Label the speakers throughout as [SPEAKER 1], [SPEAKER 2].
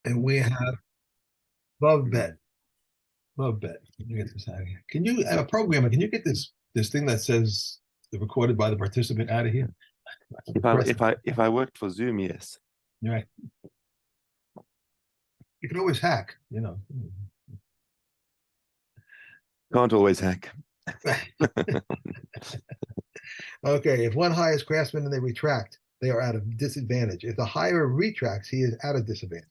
[SPEAKER 1] And we have Love Bet. Love Bet. Let me get this out of here. Can you, a programmer, can you get this thing that says recorded by the participant out of here?
[SPEAKER 2] If I worked for Zoom, yes.
[SPEAKER 1] You're right. You can always hack, you know.
[SPEAKER 2] Can't always hack.
[SPEAKER 1] Okay, if one hires craftsmen and they retract, they are at a disadvantage. If the hirer retracts, he is at a disadvantage.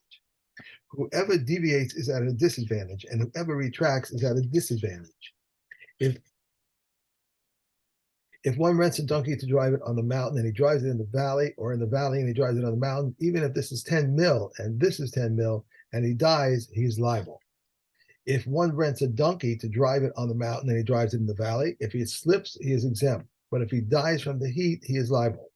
[SPEAKER 1] Whoever deviates is at a disadvantage, and whoever retracts is at a disadvantage. If if one rents a donkey to drive it on the mountain and he drives it in the valley, or in the valley and he drives it on the mountain, even if this is 10 mil and this is 10 mil, and he dies, he's liable. If one rents a donkey to drive it on the mountain and he drives it in the valley, if he slips, he is exempt. But if he dies from the heat, he is liable.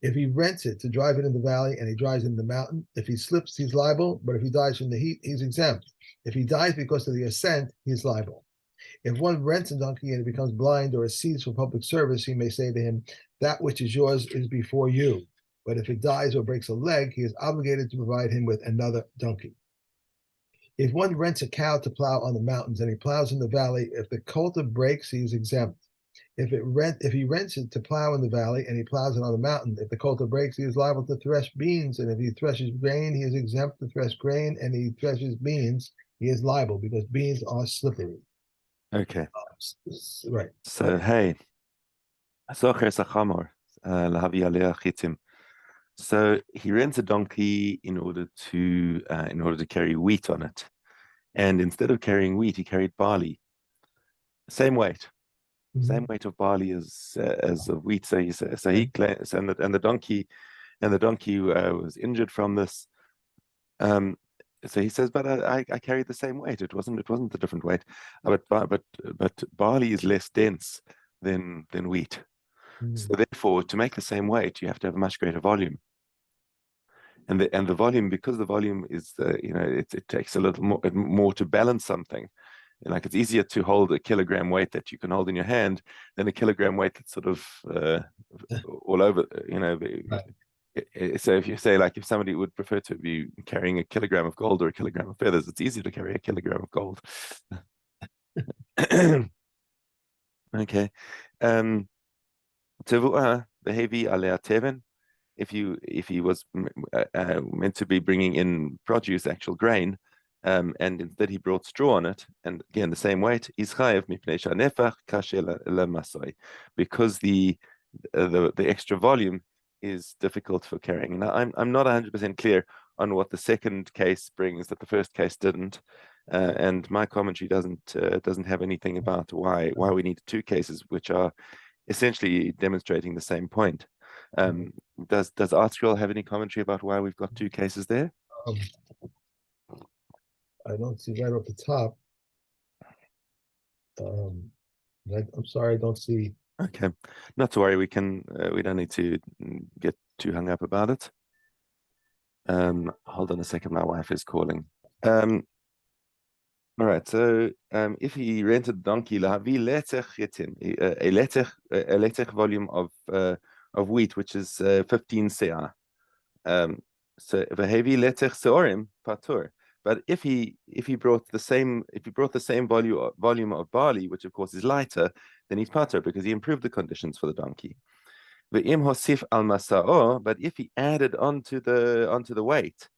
[SPEAKER 1] If he rents it to drive it in the valley and he drives it in the mountain, if he slips, he's liable. But if he dies from the heat, he's exempt. If he dies because of the ascent, he's liable. If one rents a donkey and he becomes blind or is seized for public service, he may say to him, "That which is yours is before you." But if it dies or breaks a leg, he is obligated to provide him with another donkey. If one rents a cow to plow on the mountains and he plows in the valley, if the coulter breaks, he is exempt. If he rents it to plow in the valley and he plows it on the mountain, if the coulter breaks, he is liable to thresh beans. And if he threshes grain, he is exempt to thresh grain. And he threshes beans, he is liable because beans are slippery.
[SPEAKER 2] Okay.
[SPEAKER 1] Right.
[SPEAKER 2] So hey, so he rents a donkey in order to carry wheat on it, and instead of carrying wheat, he carried barley. Same weight, same weight of barley as of wheat. So he claims, and the donkey was injured from this. So he says, but I carried the same weight. It wasn't a different weight. But barley is less dense than wheat. So therefore, to make the same weight, you have to have a much greater volume. And the volume, because the volume is it takes a little more to balance something. Like it's easier to hold a kilogram weight that you can hold in your hand than a kilogram weight that's sort of all over. So if you say, like, if somebody would prefer to be carrying a kilogram of gold or a kilogram of feathers, it's easier to carry a kilogram of gold. Okay. If he was meant to be bringing in produce, actual grain, and instead he brought straw on it, and again the same weight, because the extra volume is difficult for carrying. Now I'm not 100% clear on what the second case brings that the first case didn't, and my commentary doesn't have anything about why we need two cases which are essentially demonstrating the same point. Does ArtScroll have any commentary about why we've got two cases there?
[SPEAKER 1] I don't see right off the top. I'm sorry, I don't see.
[SPEAKER 2] Okay, not to worry. We don't need to get too hung up about it. Hold on a second. My wife is calling. All right. So, if he rented a donkey, a letech volume of wheat, which is 15 seah. So v'hevi letech seorim patur. But if he brought the same volume of barley, which of course is lighter, then he's patur because he improved the conditions for the donkey. Ve'im hosif al masa'o, but if he added onto the weight.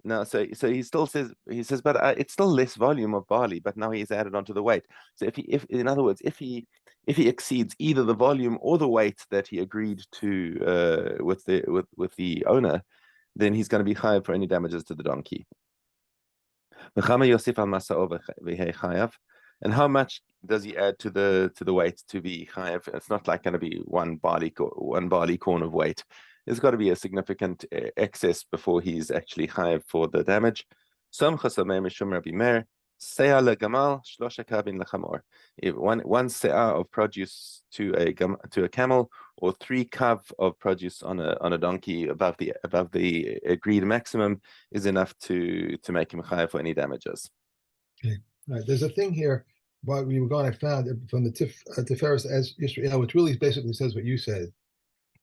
[SPEAKER 2] No, so he says, but it's still less volume of barley, but now he's added onto the weight. So if in other words, if he exceeds either the volume or the weight that he agreed to with the owner, then he's going to be chayav for any damages to the donkey. And how much does he add to the weight to be chayav? It's not like going to be one barley corn of weight. There's got to be a significant excess before he's actually chayav for the damage. One se'ah of produce to a camel, or 3 kav of produce on a donkey above the agreed maximum is enough to make him chayav for any damages.
[SPEAKER 1] Okay. All right. There's a thing here while we were gone. I found it from the Tiferes as Israel, which really basically says what you said.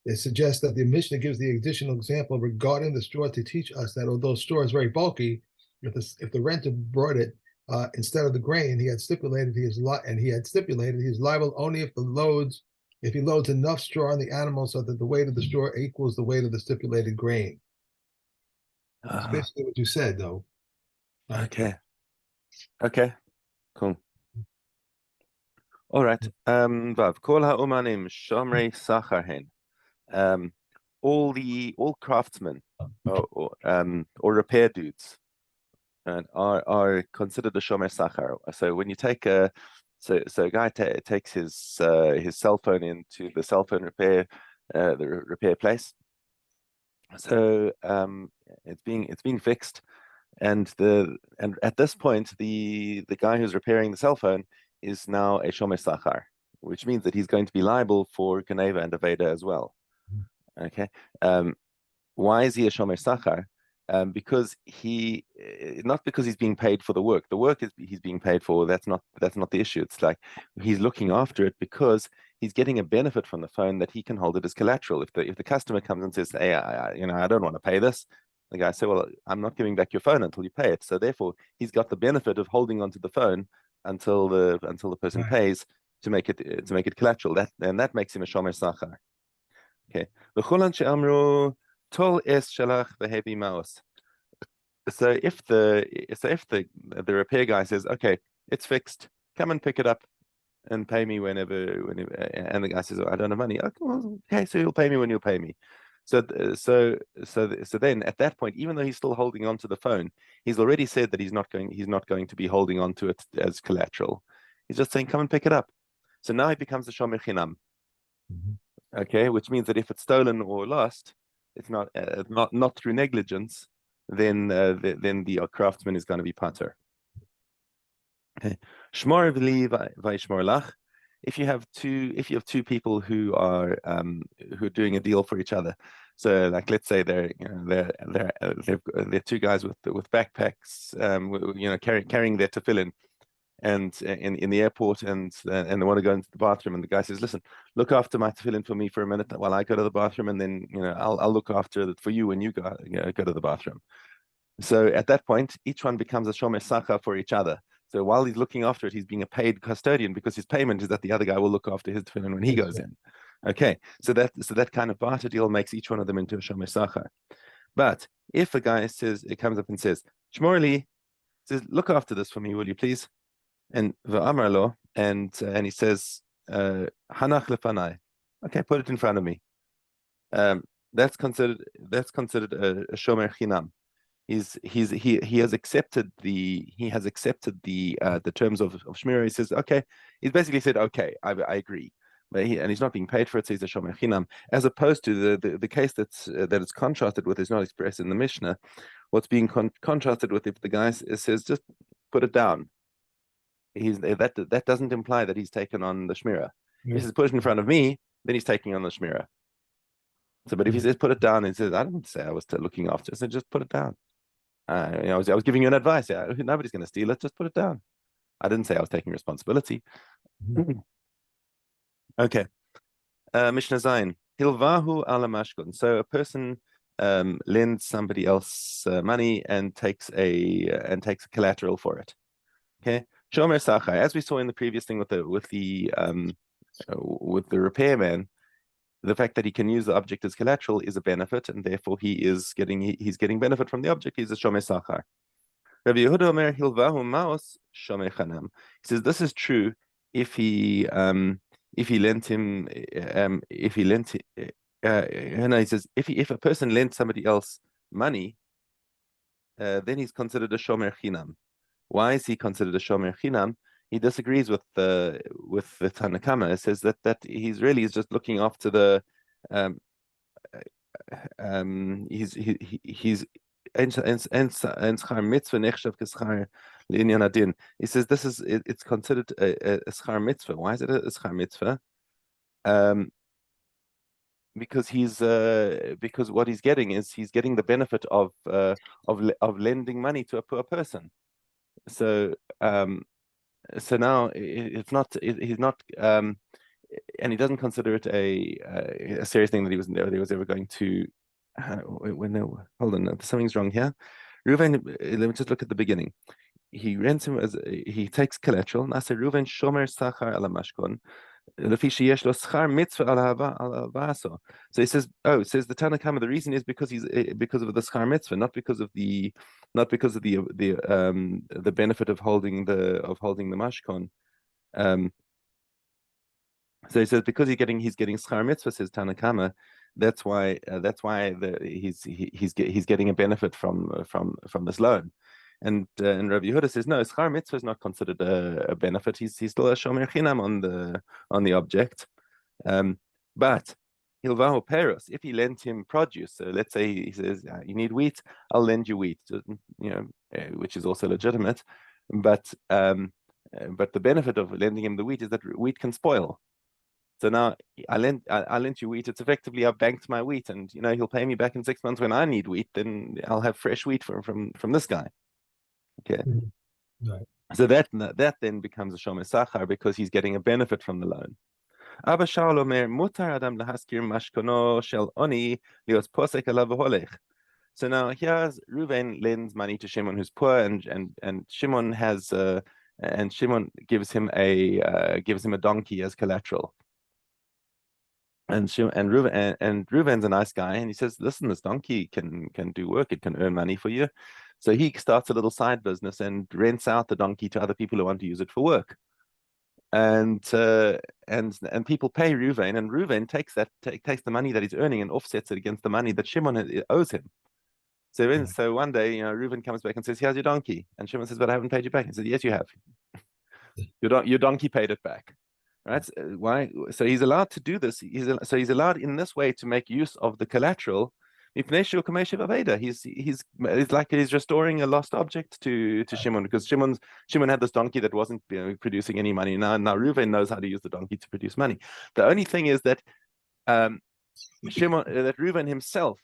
[SPEAKER 1] It suggests that the Mishnah gives the additional example regarding the straw to teach us that although straw is very bulky, if the renter brought it instead of the grain, he had stipulated he is liable only if he loads enough straw on the animal so that the weight of the straw equals the weight of the stipulated grain. That's basically what you said, though.
[SPEAKER 2] Okay. Okay. Cool. All right. Vav, kol ha'umanim shomrei sachar hen. All craftsmen or repair dudes are considered a shomer sachar. So when you take a guy takes his cell phone into the cell phone repair the repair place. So it's being fixed, and at this point the guy who's repairing the cell phone is now a shomer sachar, which means that he's going to be liable for Geneva and Aveda as well. Okay. Why is he a shomer sachar? Because not because he's being paid for the work. The work he's being paid for. That's not the issue. It's like he's looking after it because he's getting a benefit from the phone that he can hold it as collateral. If the customer comes and says, "Hey, I don't want to pay this," the guy says, "Well, I'm not giving back your phone until you pay it." So therefore, he's got the benefit of holding onto the phone until the person pays to make it collateral. That makes him a shomer sachar. Okay. Tol es shalach v'hevi maos. So if the repair guy says, okay, it's fixed, come and pick it up and pay me whenever, and the guy says, oh, I don't have money. Okay, so you'll pay me when you'll pay me. So then at that point, even though he's still holding on to the phone, he's already said that he's not going to be holding on to it as collateral. He's just saying, come and pick it up. So now he becomes a shomer chinam. Okay, which means that if it's stolen or lost, it's not through negligence, then the craftsman is going to be pater. Okay, shmor v'li v'shmor lach. If you have two people who are doing a deal for each other, so like let's say they're two guys with backpacks, carrying their tefillin, and in the airport, and they want to go into the bathroom, and the guy says, listen, look after my tefillin for me for a minute while I go to the bathroom, and then I'll look after it for you when you go to the bathroom. So at that point, each one becomes a shomer sachar for each other. So while he's looking after it, he's being a paid custodian because his payment is that the other guy will look after his tefillin when he goes in. Okay, so that kind of barter deal makes each one of them into a shomer sachar. But if a guy comes up and says, Shmorli, says, look after this for me, will you please? And v'amarlo, and he says, hanach lefanai. Okay, put it in front of me. That's considered a shomer chinam. He has accepted the terms of shmira. He says, okay. He's basically said, okay, I agree. But he's not being paid for it, so he's a shomer chinam. As opposed to the case that it's contrasted with is not expressed in the Mishnah. What's being contrasted with if the guy says, just put it down. That doesn't imply that he's taken on the shmira. If he says put it in front of me, then he's taking on the shmira. So, but if he says put it down, and says I didn't say I was looking after it, so just put it down. I was giving you an advice. Yeah, nobody's going to steal it. Just put it down. I didn't say I was taking responsibility. Okay. Mishna Zayin. Hilvahu ala mashkun. So a person lends somebody else money and takes a collateral for it. Okay. Shomer sachar, as we saw in the previous thing with the repairman, the fact that he can use the object as collateral is a benefit, and therefore he's getting benefit from the object. He's a shomer sachar. Rabbi Yehuda Omer hilvahu maos shomer chanam. He says this is true if he lent him he says if a person lent somebody else money, then he's considered a shomer chinam. Why is he considered a shomer chinam? He disagrees with the Tanna Kama. It says that he's just looking after the he's he says it's considered a schar mitzvah. Why is it a schar mitzvah? Because what he's getting is he's getting the benefit of lending money to a poor person. So now he's not and he doesn't consider it a serious thing that he was ever going to. Hold on, something's wrong here. Reuven, let me just look at the beginning. He rents him as he takes collateral. Nasa Reuven shomer sachar ala mashkon. So he says, oh, says the Tanna Kama, the reason is because because of the schar mitzvah, not because of the benefit of holding the mashkon. So he says because he's getting schar mitzvah, says Tanna Kama, that's why he's getting a benefit from this loan. And Rabbi Yehuda says no, schar mitzvah is not considered a benefit. He's still a shomer chinam on the object. But hilvahu peros, if he lent him produce, so let's say he says you need wheat, I'll lend you wheat, which is also legitimate. But the benefit of lending him the wheat is that wheat can spoil. So now I lent you wheat. It's effectively I banked my wheat, and he'll pay me back in 6 months when I need wheat. Then I'll have fresh wheat from this guy. Okay.
[SPEAKER 1] Right.
[SPEAKER 2] So that then becomes a shomer sachar because he's getting a benefit from the loan. Abba Shaul omer mutar adam lahaskir mashkono shel oni lios posek alav v'holech. So now here's Reuven lends money to Shimon who's poor, and Shimon has and Shimon gives him a donkey as collateral. And Reuven's a nice guy, and he says, "Listen, this donkey can do work. It can earn money for you." So he starts a little side business and rents out the donkey to other people who want to use it for work. And people pay Reuven, and Reuven takes the money that he's earning and offsets it against the money that Shimon owes him. So one day, Reuven comes back and says, "Here's your donkey," and Shimon says, "But I haven't paid you back." He said, "Yes, you have. Your donkey paid it back." Right? Why? So he's allowed to do this. He's allowed in this way to make use of the collateral. It's like he's restoring a lost object to Shimon, because Shimon had this donkey that wasn't producing any money. Now Reuven knows how to use the donkey to produce money. The only thing is that Reuven himself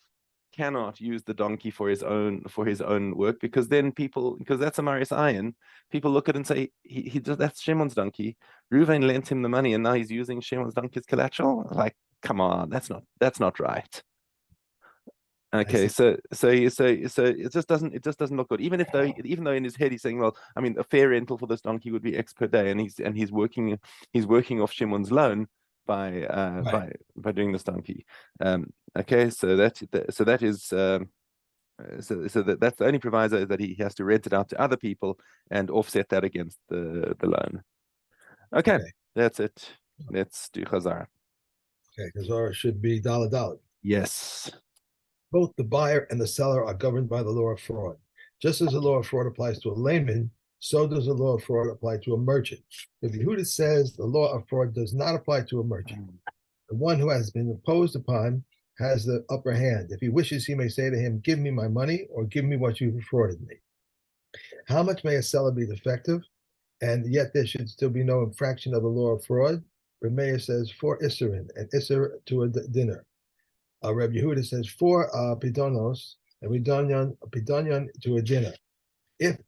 [SPEAKER 2] cannot use the donkey for his own work, because that's a Marius Ayin. People look at it and say that's Shimon's donkey. Reuven lent him the money, and now he's using Shimon's donkey as collateral. Like, come on, that's not right. Okay, so it just doesn't look good. Even though in his head he's saying, well, I mean, a fair rental for this donkey would be X per day, and he's working off Shimon's loan by doing this donkey. Okay, so that's the only proviso, is that he has to rent it out to other people and offset that against the loan. Okay, that's it. Let's do Chazar.
[SPEAKER 1] Okay, Chazar should be Dalad.
[SPEAKER 2] Yes.
[SPEAKER 1] Both the buyer and the seller are governed by the law of fraud. Just as the law of fraud applies to a layman, so does the law of fraud apply to a merchant. If Yehuda says the law of fraud does not apply to a merchant, the one who has been imposed upon has the upper hand. If he wishes, he may say to him, "Give me my money," or "Give me what you've defrauded me." How much may a seller be defective, and yet there should still be no infraction of the law of fraud? Rameir says 4 Isserin, and Isser to a dinner. Reb Yehuda says 4 pidonos, and pidonion to a dinner. If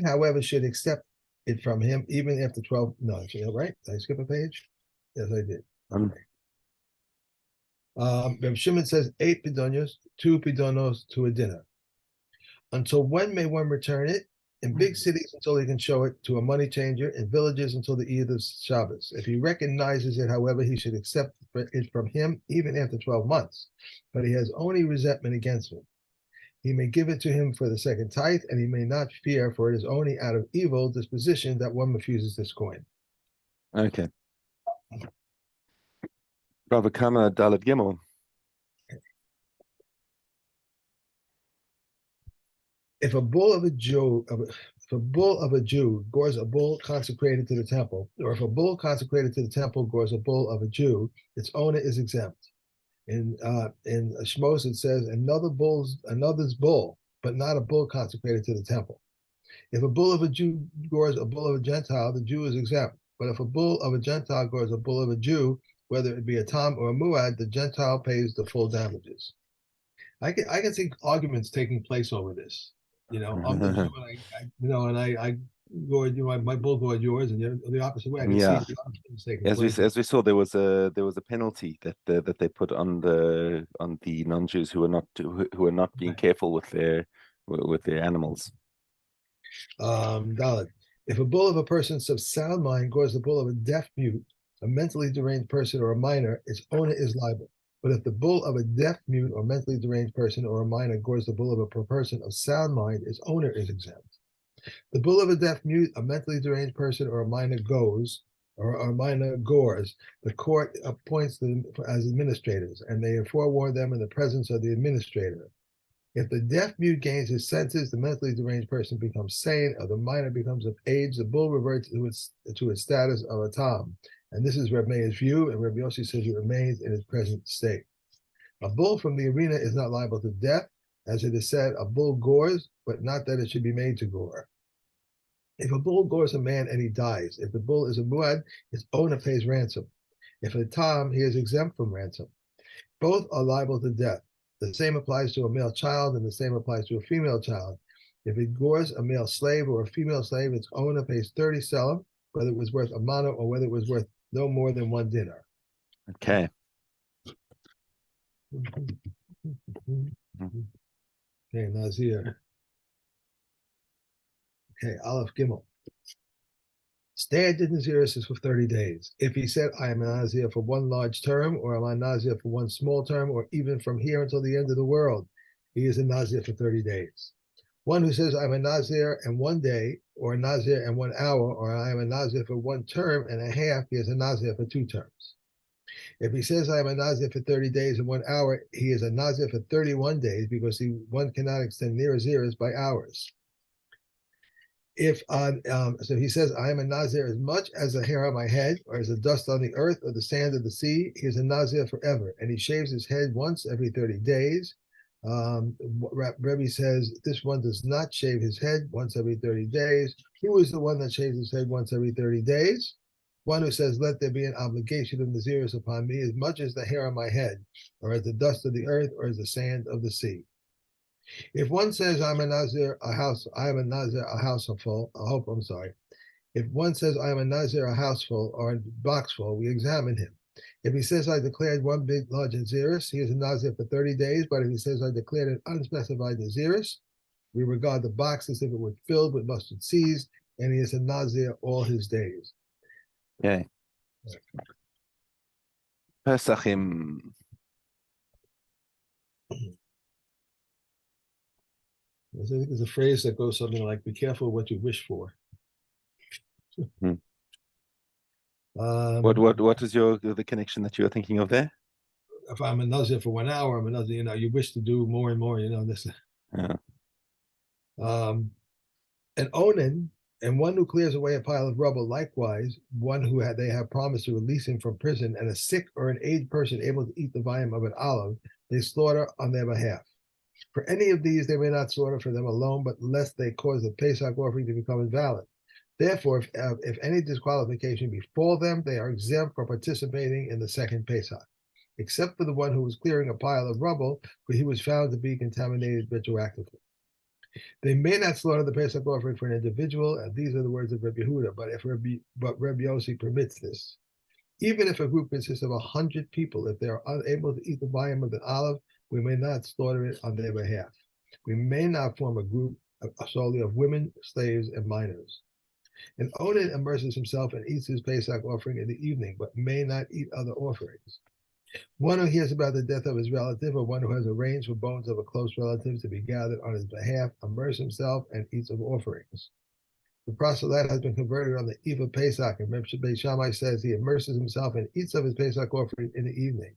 [SPEAKER 1] however, should accept it from him even after 12. No, right? Did I skip a page? Yes, I did. Reb Shimon says 8 pidonios, 2 pidonos to a dinner. Until when may one return it? In big cities until he can show it to a money changer, in villages until the Eid of Shabbos. If he recognizes it, however, he should accept it from him even after 12 months. But he has only resentment against him. He may give it to him for the second tithe, and he may not fear, for it is only out of evil disposition that one refuses this coin.
[SPEAKER 2] Okay. Bava Kama Dalet Gimel.
[SPEAKER 1] If a bull of a Jew gores a bull consecrated to the temple, or if a bull consecrated to the temple gores a bull of a Jew, its owner is exempt. In Shmos it says another's bull, but not a bull consecrated to the temple. If a bull of a Jew gores a bull of a Gentile, the Jew is exempt. But if a bull of a Gentile gores a bull of a Jew, whether it be a Tom or a Muad, the Gentile pays the full damages. I can see arguments taking place over this. I'm the Jew, and Gored, my bull gored yours, and the opposite way. I can see
[SPEAKER 2] Yeah,
[SPEAKER 1] the opposite things taking place.
[SPEAKER 2] as we saw, there was a penalty that they put on the non-Jews who were not being
[SPEAKER 1] Right.
[SPEAKER 2] careful with their animals.
[SPEAKER 1] Dalit. If a bull of a person of sound mind gores the bull of a deaf mute, a mentally deranged person, or a minor, its owner is liable. But if the bull of a deaf mute or mentally deranged person or a minor gores the bull of a person of sound mind, its owner is exempt. The bull of a deaf mute, a mentally deranged person, or a minor or a minor gores. The court appoints them as administrators, and they forewarn them in the presence of the administrator. If the deaf mute gains his senses, the mentally deranged person becomes sane, or the minor becomes of age, the bull reverts to its status of a tom. And this is Reb Meir's view, and Reb Yossi says it remains in its present state. A bull from the arena is not liable to death, as it is said, a bull gores, but not that it should be made to gore. If a bull gores a man and he dies, if the bull is a muad, his owner pays ransom. If a tom, he is exempt from ransom. Both are liable to death. The same applies to a male child, and the same applies to a female child. If it gores a male slave or a female slave, its owner pays 30 selim, whether it was worth a mana or whether it was worth no more than one dinar.
[SPEAKER 2] Okay.
[SPEAKER 1] Okay, Nazir. Okay, Aleph Gimel. Stay at Naziris is for 30 days. If he said, I am a Nazir for one large term, or I'm a Nazir for one small term, or even from here until the end of the world, he is a Nazir for 30 days. One who says, I'm a Nazir and 1 day, or a Nazir and 1 hour, or I am a Nazir for 1 term and a half, he is a Nazir for 2 terms. If he says, I am a Nazir for 30 days and 1 hour, he is a Nazir for 31 days because one cannot extend near Naziris by hours. If so he says, I am a Nazir as much as the hair on my head, or as the dust on the earth, or the sand of the sea, he is a Nazir forever. And he shaves his head once every 30 days. Rebbe says this one does not shave his head once every 30 days. Who is the one that shaves his head once every 30 days? One who says, let there be an obligation of Naziris upon me as much as the hair on my head, or as the dust of the earth, or as the sand of the sea. If one says I'm a Nazir, I am a Nazir, a house full. I'm sorry. If one says I am a Nazir, a house full or a box full, we examine him. If he says I declared one big large Naziris, he is a Nazir for 30 days. But if he says I declared an unspecified Naziris, we regard the box as if it were filled with mustard seeds, and he is a Nazir all his days.
[SPEAKER 2] Okay. Pesachim.
[SPEAKER 1] I think there's a phrase that goes something like, be careful what you wish for.
[SPEAKER 2] What is the connection that you're thinking of there?
[SPEAKER 1] If I'm a Nazir for 1 hour, I'm a Nazir, you wish to do more and more, this.
[SPEAKER 2] Yeah.
[SPEAKER 1] An onan and one who clears away a pile of rubble, likewise, one who they have promised to release him from prison, and a sick or an aged person able to eat the volume of an olive, they slaughter on their behalf. For any of these, they may not slaughter for them alone, but lest they cause the Pesach offering to become invalid. Therefore, if any disqualification befall them, they are exempt from participating in the second Pesach, except for the one who was clearing a pile of rubble, for he was found to be contaminated retroactively. They may not slaughter the Pesach offering for an individual, and these are the words of Rebbe Yehuda, but Rebbe Yossi permits this. Even if a group consists of 100 people, if they are unable to eat the volume of an olive, we may not slaughter it on their behalf. We may not form a group solely of women, slaves, and minors. An onan immerses himself and eats his Pesach offering in the evening, but may not eat other offerings. One who hears about the death of his relative, or one who has arranged for bones of a close relative to be gathered on his behalf, immerses himself and eats of offerings. The proselyte has been converted on the eve of Pesach, and Reb Shammai says he immerses himself and eats of his Pesach offering in the evening.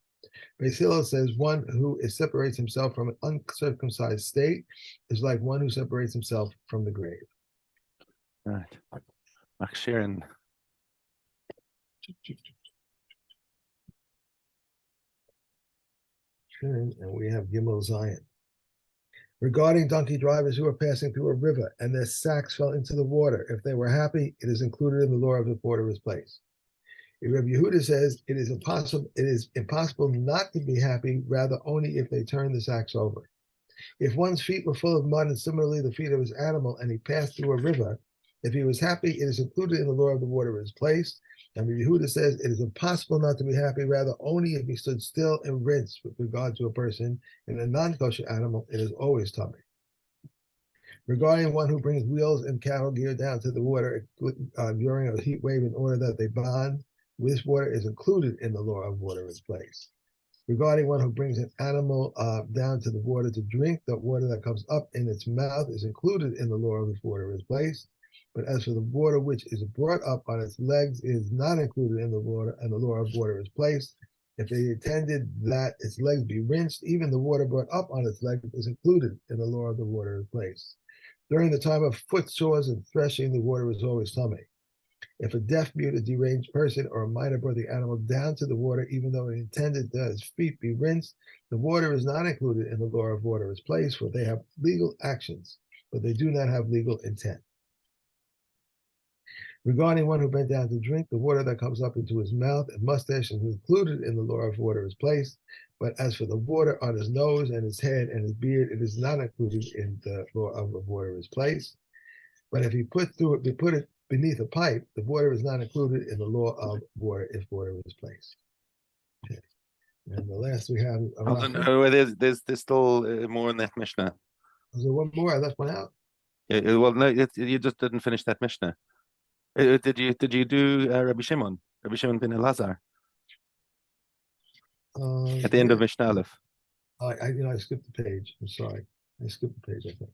[SPEAKER 1] Beis Hillel says one who separates himself from an uncircumcised state is like one who separates himself from the grave.
[SPEAKER 2] Right. Sharon.
[SPEAKER 1] And we have Gimel Zion. Regarding donkey drivers who are passing through a river and their sacks fell into the water, if they were happy, it is included in the law of the porter's place. Reb Yehuda says it is impossible not to be happy, rather only if they turn the sacks over. If one's feet were full of mud and similarly the feet of his animal, and he passed through a river, If he was happy, it is included in the law of the water of his place. And Yehuda says it is impossible not to be happy, rather only if he stood still and rinsed with regard to a person. In a non-kosher animal, it is always tummy. Regarding one who brings wheels and cattle gear down to the water during a heat wave in order that they bond, this water is included in the law of water of its place. Regarding one who brings an animal down to the water to drink, the water that comes up in its mouth is included in the law of its water of its place. But as for the water which is brought up on its legs, it is not included in the water and the law of water of its place. If they intended that its legs be rinsed, even the water brought up on its legs is included in the law of the water of its place. During the time of foot sores and threshing, the water is always tummy. If a deaf, mute, a deranged person, or a minor brought the animal down to the water, even though it intended that his feet be rinsed, the water is not included in the law of water of its place, for they have legal actions, but they do not have legal intent. Regarding one who bent down to drink, the water that comes up into his mouth and mustache is included in the law of water of his place. But as for the water on his nose and his head and his beard, it is not included in the law of water of his place. But if he put it beneath a pipe, the water is not included in the law of water if water is placed. Okay. And the last we have.
[SPEAKER 2] There's still more in that Mishnah.
[SPEAKER 1] Was there one more? I left one out.
[SPEAKER 2] Well, no, you just didn't finish that Mishnah. Did you do Rabbi Shimon ben Elazar at the end of Mishnah Aleph?
[SPEAKER 1] I skipped the page. I'm sorry. I skipped the page, I think.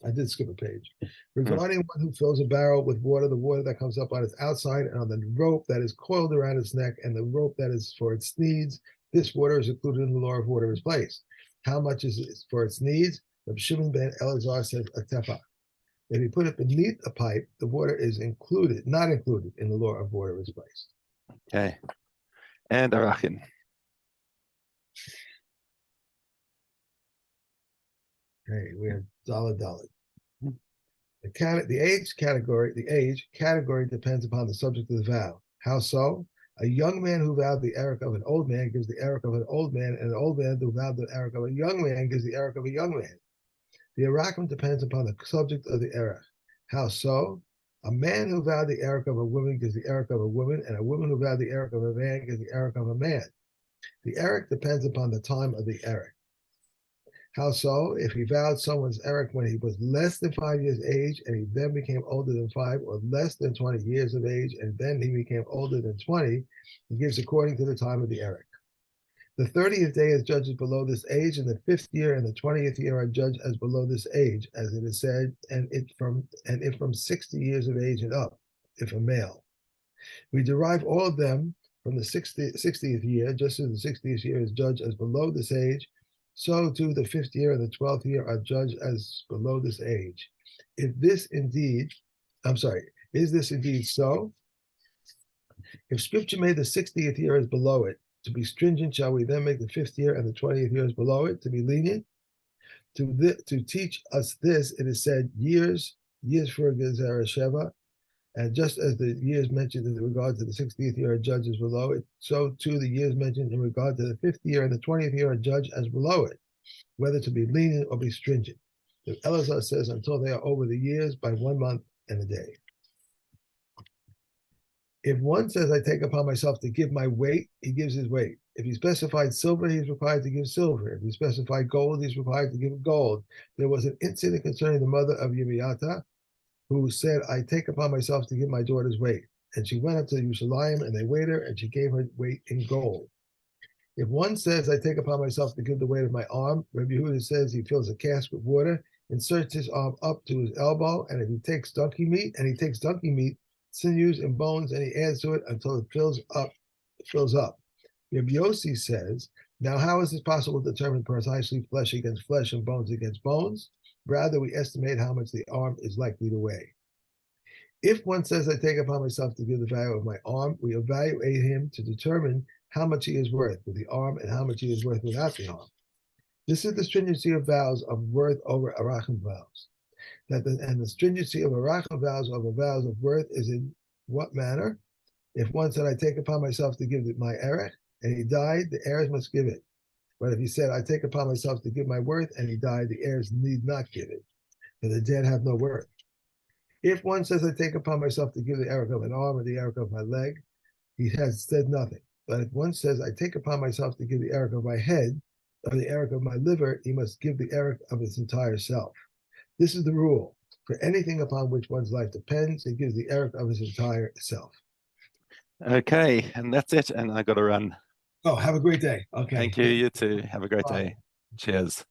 [SPEAKER 1] I did skip a page. Regarding one who fills a barrel with water, the water that comes up on its outside and on the rope that is coiled around its neck and the rope that is for its needs, this water is included in the law of water of its place. How much is it for its needs? Rabbi Shimon ben Elazar says a tefa. If you put it beneath a pipe, the water is not included in the law of water of its place.
[SPEAKER 2] Okay. And Arachin.
[SPEAKER 1] Okay, we have Daled. The age category depends upon the subject of the vow. How so? A young man who vowed the erik of an old man gives the erik of an old man, and an old man who vowed the erik of a young man gives the erik of a young man. The Arakim depends upon the subject of the erik. How so? A man who vowed the erik of a woman gives the erik of a woman, and a woman who vowed the erik of a man gives the erik of a man. The erik depends upon the time of the erik. How so? If he vowed someone's erik when he was less than 5 years age, and he then became older than 5, or less than 20 years of age, and then he became older than 20, he gives according to the time of the erik. The 30th day is judged as below this age, and the 5th year and the 20th year are judged as below this age, as it is said, and if from 60 years of age and up, if a male. We derive all of them from the 60th year, just as the 60th year is judged as below this age, so too the 5th year and the 12th year are judged as below this age. Is this indeed so? If scripture made the 60th year as below it, to be stringent, shall we then make the 5th year and the 20th year as below it, to be lenient? To teach us this, it is said, years for Gezerah Sheva, and just as the years mentioned in regard to the 60th year are judged as below it, so too the years mentioned in regard to the 5th year and the 20th year are judged as below it, whether to be lenient or be stringent. The Elazar says, until they are over the years by 1 month and a day. If one says, I take upon myself to give my weight, he gives his weight. If he specified silver, he is required to give silver. If he specified gold, he is required to give gold. There was an incident concerning the mother of Yeviata, who said, I take upon myself to give my daughter's weight. And she went up to Yerushalayim, and they weighed her, and she gave her weight in gold. If one says, I take upon myself to give the weight of my arm, Rabbi Yehuda says he fills a cask with water, inserts his arm up to his elbow, and if he takes donkey meat, sinews and bones, and he adds to it until it fills up. Rabbi Yossi says, now how is this possible to determine precisely flesh against flesh and bones against bones? Rather, we estimate how much the arm is likely to weigh. If one says, I take upon myself to give the value of my arm, we evaluate him to determine how much he is worth with the arm and how much he is worth without the arm. This is the stringency of vows of worth over Arachim vows. And the stringency of Arachim vows over vows of worth is in what manner? If one said, I take upon myself to give my erech, and he died, the heirs must give it. But if he said, I take upon myself to give my worth, and he died, the heirs need not give it, for the dead have no worth. If one says, I take upon myself to give the Eric of an arm or the Eric of my leg, he has said nothing. But if one says, I take upon myself to give the Eric of my head or the Eric of my liver, he must give the Eric of his entire self. This is the rule. For anything upon which one's life depends, he gives the Eric of his entire self.
[SPEAKER 2] Okay, and that's it. And I got to run.
[SPEAKER 1] Oh, have a great day. Okay.
[SPEAKER 2] Thank you. You too. Have a great
[SPEAKER 1] Bye.
[SPEAKER 2] day. Cheers.